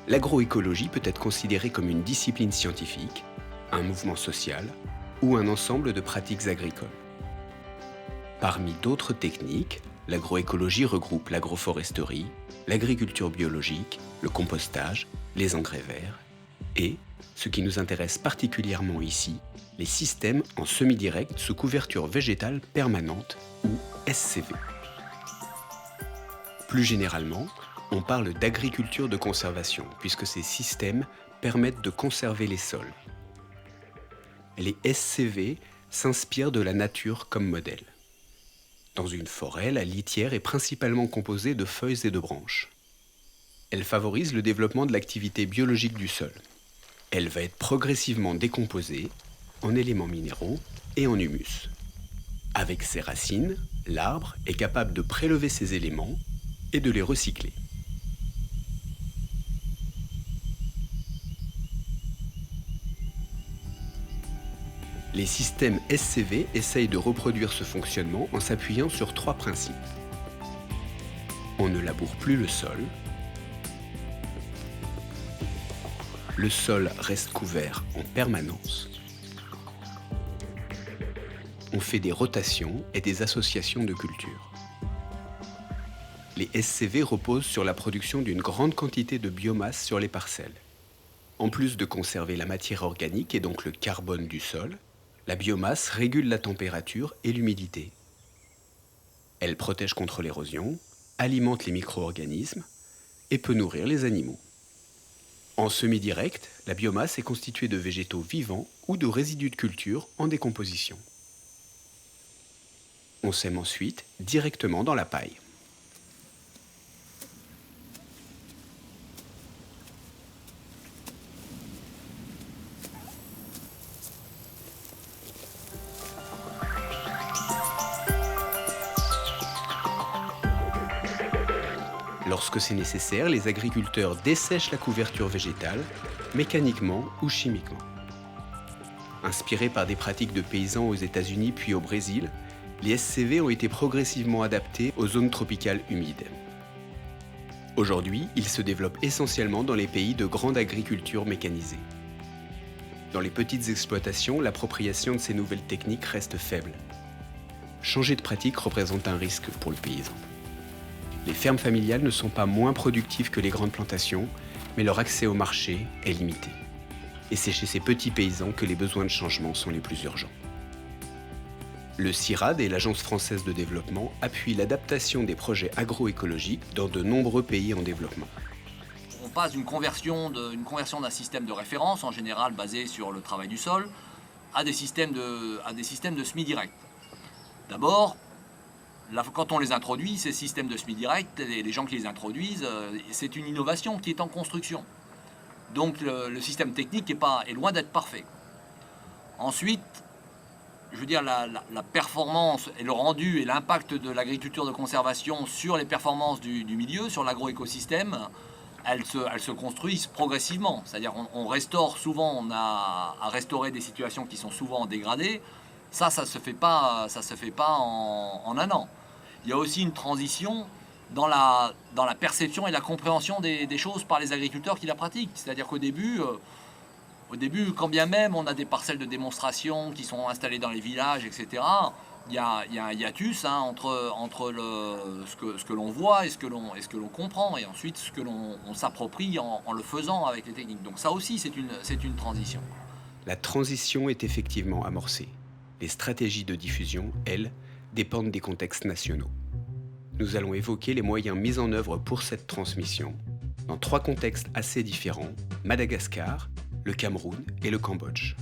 L'agroécologie peut être considérée comme une discipline scientifique, un mouvement social ou un ensemble de pratiques agricoles. Parmi d'autres techniques, l'agroécologie regroupe l'agroforesterie, l'agriculture biologique, le compostage, les engrais verts et, ce qui nous intéresse particulièrement ici, les systèmes en semi-direct sous couverture végétale permanente ou SCV. Plus généralement, on parle d'agriculture de conservation puisque ces systèmes permettent de conserver les sols. Les SCV s'inspirent de la nature comme modèle. Dans une forêt, la litière est principalement composée de feuilles et de branches. Elle favorise le développement de l'activité biologique du sol. Elle va être progressivement décomposée en éléments minéraux et en humus. Avec ses racines, l'arbre est capable de prélever ces éléments et de les recycler. Les systèmes SCV essayent de reproduire ce fonctionnement en s'appuyant sur 3 principes. On ne laboure plus le sol. Le sol reste couvert en permanence. On fait des rotations et des associations de cultures. Les SCV reposent sur la production d'une grande quantité de biomasse sur les parcelles. En plus de conserver la matière organique et donc le carbone du sol, la biomasse régule la température et l'humidité. Elle protège contre l'érosion, alimente les micro-organismes et peut nourrir les animaux. En semi-direct, la biomasse est constituée de végétaux vivants ou de résidus de culture en décomposition. On sème ensuite directement dans la paille. Lorsque c'est nécessaire, les agriculteurs dessèchent la couverture végétale, mécaniquement ou chimiquement. Inspirés par des pratiques de paysans aux États-Unis puis au Brésil, les SCV ont été progressivement adaptés aux zones tropicales humides. Aujourd'hui, ils se développent essentiellement dans les pays de grande agriculture mécanisée. Dans les petites exploitations, l'appropriation de ces nouvelles techniques reste faible. Changer de pratique représente un risque pour le paysan. Les fermes familiales ne sont pas moins productives que les grandes plantations, mais leur accès au marché est limité. Et c'est chez ces petits paysans que les besoins de changement sont les plus urgents. Le CIRAD et l'Agence française de développement appuient l'adaptation des projets agroécologiques dans de nombreux pays en développement. On passe d'une conversion d'un système de référence, en général basé sur le travail du sol, à des systèmes de semi-direct. D'abord, quand on les introduit, ces systèmes de semi-direct, les gens qui les introduisent, c'est une innovation qui est en construction. Donc le système technique est loin d'être parfait. Ensuite, je veux dire, la performance et le rendu et l'impact de l'agriculture de conservation sur les performances du milieu, sur l'agroécosystème, elles se construisent progressivement. C'est-à-dire on restaure souvent, on a à restaurer des situations qui sont souvent dégradées. Ça se fait pas en un an. Il y a aussi une transition dans la perception et la compréhension des choses par les agriculteurs qui la pratiquent. C'est-à-dire qu'au début, quand bien même on a des parcelles de démonstration qui sont installées dans les villages, etc., il y a un hiatus entre ce que l'on voit et ce que l'on comprend, et ensuite ce que l'on s'approprie en le faisant avec les techniques. Donc ça aussi, c'est une transition. La transition est effectivement amorcée. Les stratégies de diffusion, elles, dépendent des contextes nationaux. Nous allons évoquer les moyens mis en œuvre pour cette transmission dans 3 contextes assez différents, Madagascar, le Cameroun et le Cambodge.